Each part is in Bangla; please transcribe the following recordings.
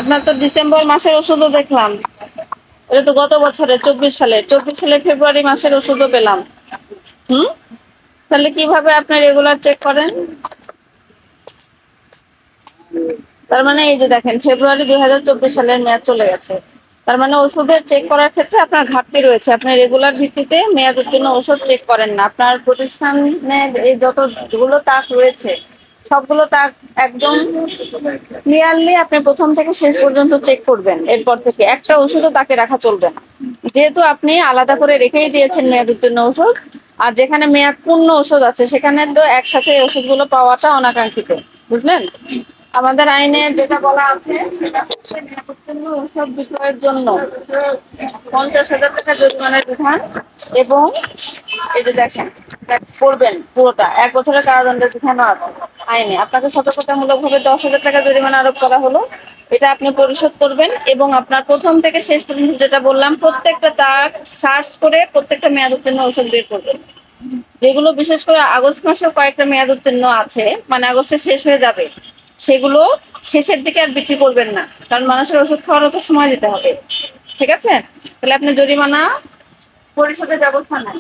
আপনার তো ডিসেম্বর মাসের ওষুধও দেখলাম, এটা তো গত বছরের 24 সালের ফেব্রুয়ারি মাসের ওষুধও পেলাম। হুম, তাহলে কিভাবে আপনি রেগুলার চেক করেন? তার মানে এই যে দেখেন, ফেব্রুয়ারি 2024 সালের মেয়াদ চলে গেছে। তার মানে ওষুধের চেক করার ক্ষেত্রে আপনার ঘাটতি রয়েছে। আপনি রেগুলার ভিত্তিতে মেয়াদ উত্তীর্ণ ওষুধ চেক করেন না। আপনার প্রতিষ্ঠানের এই যতগুলো তাক রয়েছে সবগুলো তাক একদম ক্লিয়ারলি আপনি প্রথম থেকে শেষ পর্যন্ত চেক করবেন। এরপর থেকে একটা ওষুধও তাকে রাখা চলবে না, যেহেতু আপনি আলাদা করে রেখেই দিয়েছেন মেয়াদ উত্তীর্ণ ওষুধ। আর যেখানে মেয়াদ পূর্ণ ওষুধ আছে সেখানে তো একসাথে ওষুধগুলো পাওয়াটা অনাকাঙ্ক্ষিত, বুঝলেন? আমাদের আইনে যেটা বলা আছে সেটা হচ্ছে মেয়াদোত্তীর্ণ ঔষধ বিক্রয়ের জন্য 50,000 টাকা জরিমানার বিধান, এবং এই যে দেখেন করবেন পুরোটা 1 বছরের কারাদণ্ডের বিধানও আছে আইনে। আপনাকে সতর্কতামূলক ভাবে 10,000 টাকা জরিমানা আরোপ করা হলো, এটা আপনি পরিশোধ করবেন। এবং আপনার প্রথম থেকে শেষ পর্যন্ত যেটা বললাম, প্রত্যেকটা তার সার্চ করে প্রত্যেকটা মেয়াদ উত্তীর্ণ ঔষধ বের করবেন। যেগুলো বিশেষ করে আগস্ট মাসে কয়েকটা মেয়াদ উত্তীর্ণ আছে, মানে আগস্টে শেষ হয়ে যাবে, সেগুলো শেষের দিকে আর বিক্রি করবেন না, কারণ মানুষের ওষুধ খাওয়ারও তো সময় দিতে হবে। ঠিক আছে? তাহলে আপনি জরিমানা পরিশোধের ব্যবস্থা নেন।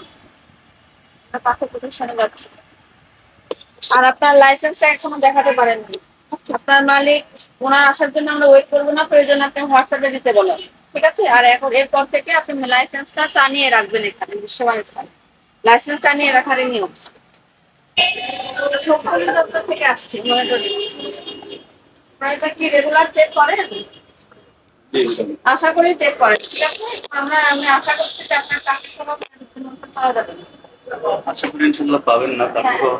পাশের প্রতিষ্ঠানে যাচ্ছে। আর আপনার লাইসেন্সটা এখনো দেখাতে পারেননি। আপনার মালিক ওনার আসার জন্য আমরা ওয়েট করবো না, প্রয়োজন আপনি হোয়াটসঅ্যাপে দিতে বলেন। ঠিক আছে? আর এখন এরপর থেকে আপনি লাইসেন্সটা টানিয়ে রাখবেন এখানে দৃশ্যমান স্থানে। লাইসেন্স টানিয়ে রাখারই নিয়ম। দপ্তর থেকে আসছে মনিটরিং। এটা কি রেগুলার চেক করেন? আশা করি চেক করেন। ঠিক আছে, আমি আশা করছি যে আপনার কাছে কোনো পাওয়া যাবে না। আশা করি ইনশাআল্লাহ পাবেন না। তারপর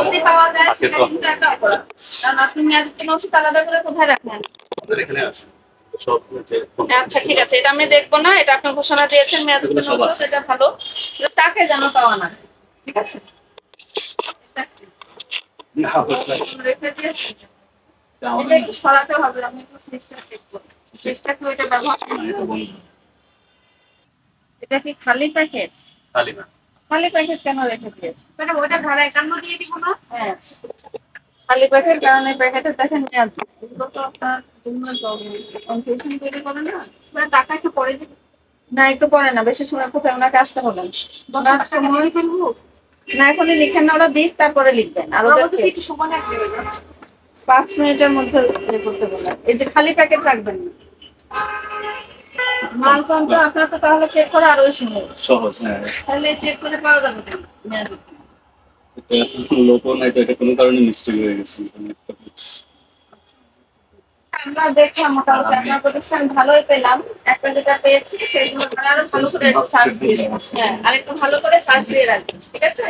যদি পাওয়া যায় সেটা কিন্তু একটা অপরাধ, কারণ আপনি মেয়াদোত্তীর্ণ ওষুধ আলাদা করে কোথায় রাখেন? আমাদের এখানে আছে সব। আচ্ছা ঠিক আছে, এটা আমি দেখবো না। এটা আপনি ঘোষণা দিয়েছেন মেয়াদোত্তীর্ণ ওষুধ, এটা ভালো, কিন্তু তাকে যেন পাওয়া না। ঠিক আছে? না রেখে দিয়েছি, এটা একটু সরাতে হবে। আমি একটু ফ্রিজটা চেক করব। ফ্রিজটা কি ওইটা ব্যবহার করব? এটা কি খালি প্যাকেট? খালি না। খালি প্যাকেট কেন রেখে দিয়েছে? মানে ওইটা ধারা 51 দিয়ে দিব না? হ্যাঁ, খালি প্যাকেট, কারণ এই প্যাকেটে দেখেন মেয়াদ। এগুলো তো আপনার কনফিউশন তৈরি করে না। মানে টাকা একটু পরে দিন না, একটু পরে না, বেশি সময় কোথায় ওনাকে আসতে বলেন। ওনার সময় ফেলবো না, এখনই লিখেন না, ওরা দিক তারপরে লিখবেন। আর ওদের একটু সময় লাগবে, 5 মিনিটের মধ্যে ইয়ে করতে বলেন। এই যে খালি প্যাকেট রাখবেন না। মাল কম তো আপনার, তো তাহলে চেক করা আরো সহজ। হ্যাঁ, তাহলে চেক করে পাওয়া যাবে কেন? এটা লোকও নাই তো, এটা কোনো কারণে মিস্টেক হয়ে গেছে। আমরা দেখলাম মোটামুটি আপনার প্রতিষ্ঠান ভালোই পেলাম। একটা যেটা পেয়েছি সেইগুলো আরো ভালো করে সার্চ দিয়ে, হ্যাঁ, আরেকটু ভালো করে সার্চ দিয়ে রাখবেন। ঠিক আছে?